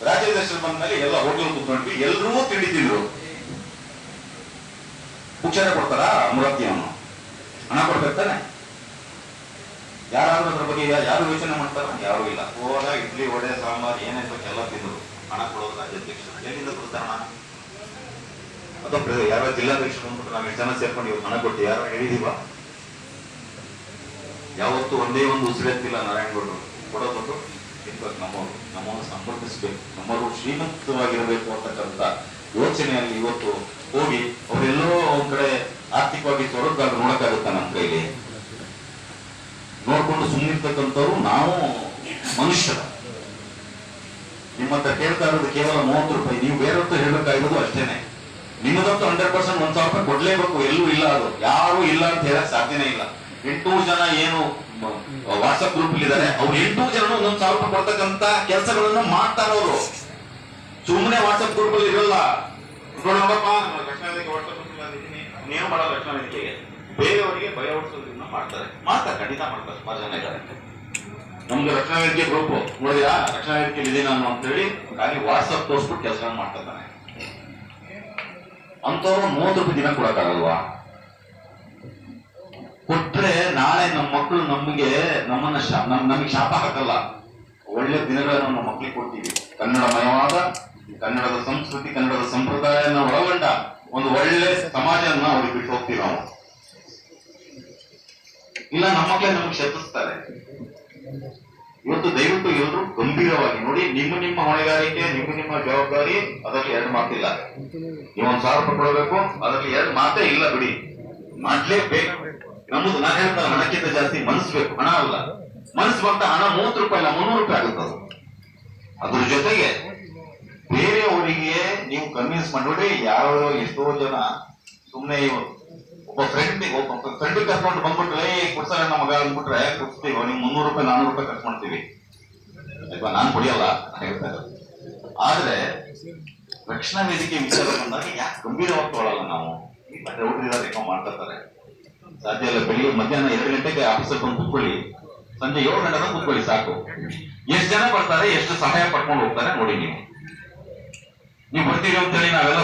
ರಾಜ್ಯಾಧ್ಯಕ್ಷರು ಬಂದ ಮೇಲೆ ಎಲ್ಲ ಹೋಟೆಲ್ ಕೂತ್ಕೊಂಡ್ವಿ, ಎಲ್ಲರೂ ತಿಂಡಿ ತಿಂದ್ರು. ಉಚ್ಚಾರ ಕೊಡ್ತಾರ ಅಮರಾವತಿಯವನು? ಹಣ ಕೊಡ್ಬೇಕಾನೆ? ಯಾರಾದ್ರೂ ಅದ್ರ ಬಗ್ಗೆ ಯಾರು ಯೋಚನೆ ಮಾಡ್ತಾರ? ಯಾರು ಇಲ್ಲ. ಹೋದ ಇಡ್ಲಿ ವಡೆ ಸಾಂಬಾರ್ ಏನೇನು ಎಲ್ಲ ತಿಂದ್ರು. ಹಣ ಕೊಡೋದು ರಾಜ್ಯಾಧ್ಯಕ್ಷರು ಎಲ್ಲಿಂದ ಕೊಡ್ತಾರ ಹಣ? ಅಥವಾ ಯಾರೋ ಜಿಲ್ಲಾಧ್ಯಕ್ಷರು ಅಂದ್ಬಿಟ್ಟು ನಾವ್ ಎಷ್ಟು ಜನ ಸೇರ್ಕೊಂಡು ಇವ್ರು ಹಣ ಕೊಟ್ಟು ಯಾರೋ ಹೇಳಿದೀವ? ಯಾವತ್ತು ಒಂದೇ ಒಂದು ಉಸಿರೆತ್ತಿಲ್ಲ ನಾರಾಯಣಗೌಡರು. ಕೊಡೋದೊಂದು ಇರ್ಬೇಕು, ನಮ್ಮನ್ನು ಸಂಪರ್ಕಿಸ್ಬೇಕು, ನಮ್ಮವರು ಶ್ರೀಮಂತವಾಗಿರಬೇಕು ಅಂತಕ್ಕಂಥ ಯೋಚನೆಯಲ್ಲಿ ಇವತ್ತು ಹೋಗಿ ಅವರೆಲ್ಲೋ ಒಂದ್ ಕಡೆ ಆರ್ಥಿಕವಾಗಿ ತೊಡಗಾಗ ನೋಡಕ್ಕಾಗುತ್ತ ನಮ್ಮ ಕೈಲಿ? ನೋಡ್ಕೊಂಡು ಸುಮ್ಮನಿರ್ತಕ್ಕಂಥವ್ರು ನಾವು ಮನುಷ್ಯರ. ನಿಮ್ಮ ಹತ್ರ ಕೇಳ್ತಾ ಇರೋದು ಕೇವಲ 30 ರೂಪಾಯಿ. ನೀವು ಬೇರೆಯವ್ರ ಹೇಳ್ಬೇಕಾಗಿರೋದು ಅಷ್ಟೇನೆ. ನಿಮ್ಮದಂತೂ 100% 1,000 ರೂಪಾಯಿ ಕೊಡ್ಲೇಬೇಕು. ಎಲ್ಲೂ ಇಲ್ಲ, ಅದು ಯಾರು ಇಲ್ಲ ಅಂತ ಹೇಳಕ್ ಸಾಧ್ಯನೇ ಇಲ್ಲ. 8 ಜನ ಏನು ವಾಟ್ಸ್ಆಪ್ ಗ್ರೂಪ್ ಇದ್ದಾರೆ, ಅವ್ರು 8 ಜನ 1,000 ರೂಪಾಯಿ ಕೊಡ್ತಕ್ಕಂತ ಕೆಲಸಗಳನ್ನ ಮಾಡ್ತಾರವ್ರು. ಸುಮ್ಮನೆ ವಾಟ್ಸ್ಆಪ್ ಗ್ರೂಪ್ ಅಲ್ಲಿ ಇರಲ್ಲ. ನೋಡಪ್ಪ ರಕ್ಷಣಾ ವೇದಿಕೆ ವಾಟ್ಸ್ಆಪ್ ಗ್ರೂಪ್ ನೇನು ಮಾಡಲ್ಲ. ರಕ್ಷಣಾ ವೇದಿಕೆಗೆ ಬೇರೆಯವರಿಗೆ ಭಯ ಓಡಿಸೋದನ್ನ ಮಾಡ್ತಾರೆ, ಖಂಡಿತ ಮಾಡ್ತಾರೆ. ಸುಮಾರು ಜನ ಇದ್ದಾರೆ. ನಮ್ದು ರಕ್ಷಣಾ ವೇದಿಕೆ ಗ್ರೂಪ್ ನೋಡಿದ್ಯಾ, ರಕ್ಷಣಾ ವೇದಿಕೆಯಲ್ಲಿ ಇದೆ ನಾನು ಅಂತ ಹೇಳಿ ಖಾಲಿ ವಾಟ್ಸ್ಆಪ್ ತೋರಿಸ್ಬಿಟ್ಟು ಕೆಲಸ ಮಾಡ್ತಿರ್ತಾನೆ. ಅಂತವ್ರು 30 ರೂಪಾಯಿ ದಿನ ಕೊಡಕ್ಕಾಗಲ್ವಾ? ಕೊಟ್ರೆ ನಾಳೆ ನಮ್ಮ ಮಕ್ಕಳು ನಮಗೆ ಶಾಪ ಹಾಕಲ್ಲ. ಒಳ್ಳೆ ದಿನಗಳನ್ನು ನಮ್ಮ ಮಕ್ಕಳಿಗೆ ಕೊಡ್ತೀವಿ. ಕನ್ನಡಮಯವಾದ, ಕನ್ನಡದ ಸಂಸ್ಕೃತಿ, ಕನ್ನಡದ ಸಂಪ್ರದಾಯನ ಒಳಗೊಂಡ ಒಂದು ಒಳ್ಳೆ ಸಮಾಜನ ಅವ್ರಿಗೆ ಬಿಟ್ಟು ಹೋಗ್ತೀವಿ ನಾವು. ಇಲ್ಲ ನಮ್ಮ ಮಕ್ಕಳೇ ನಮಗೆ ಶಪಿಸ್ತಾರೆ. ಇವತ್ತು ದಯವಿಟ್ಟು ಎಲ್ಲರೂ ಗಂಭೀರವಾಗಿ ನೋಡಿ. ನಿಮ್ಮ ಹೊಣೆಗಾರಿಕೆ, ನಿಮ್ಮ ಜವಾಬ್ದಾರಿ, ಅದರಲ್ಲಿ 2 ಮಾತಿಲ್ಲ. ನೀವು 1,000 ರೂಪಾಯಿ ಕೊಡಬೇಕು, ಅದರಲ್ಲಿ 2 ಮಾತೇ ಇಲ್ಲ. ಬಿಡಿ, ಮಾಡ್ಲೇಬೇಕು. ನಮ್ಮದು ನಾನು ಹೇಳ್ತಾರೆ ಹಣಕ್ಕಿಂತ ಜಾಸ್ತಿ ಮನಸ್ಸು ಬೇಕು, ಹಣ ಅಲ್ಲ. ಮನಸ್ಸು ಬಂತ ಹಣ 30 ರೂಪಾಯಿ ಇಲ್ಲ 300 ರೂಪಾಯಿ ಆಗುತ್ತದೆ. ಅದ್ರ ಜೊತೆಗೆ ಬೇರೆಯವರಿಗೆ ನೀವು ಕನ್ವಿನ್ಸ್ ಮಾಡಿ. ಯಾವ ಎಷ್ಟೋ ಜನ ಸುಮ್ಮನೆ ಒಬ್ಬ ಫ್ರೆಂಡಿಗೆ ಕರ್ಕೊಂಡು ಬಂದ್ಬಿಟ್ರೆ ಕೊಡ್ತಾರೆ ನಮ್ಮ ಮಗ ಅಂದ್ಬಿಟ್ರೆ ಕೊಡ್ತೀವಿ. ನೀವು 300 ರೂಪಾಯಿ 400 ರೂಪಾಯಿ ಖರ್ಚು ಮಾಡ್ತೀವಿ. ಅಲ್ವಾ? ನಾನು ಕುಡಿಯಲ್ಲ ಹೇಳ್ತಾರೆ. ಆದ್ರೆ ರಕ್ಷಣಾ ವೇದಿಕೆ ವಿಚಾರ ಬಂದಾಗ ಯಾಕೆ ಗಂಭೀರವಾಗಿ ತೊಗೊಳಲ್ಲ ನಾವು? ಹುಡುಗರಿದ್ದಾರೆ ಮಾಡ್ತಾರೆ. ಸಾಧ್ಯ ಇಲ್ಲ. ಬೆಳಿಗ್ಗೆ ಮಧ್ಯಾಹ್ನ 2 ಗಂಟೆಗೆ ಆಫೀಸರ್ ಬಂದು ಕೂತ್ಕೊಳ್ಳಿ, ಸಂಜೆ 7 ಗಂಟೆ ಕೂತ್ಕೊಳ್ಳಿ ಸಾಕು. ಎಷ್ಟು ಜನ ಬರ್ತಾರೆ, ಎಷ್ಟು ಸಹಾಯ ಪಡ್ಕೊಂಡು ಹೋಗ್ತಾರೆ ನೋಡಿ. ನೀವು ಬರ್ತೀರಿ ಅಂತ ಹೇಳಿ ನಾವೆಲ್ಲ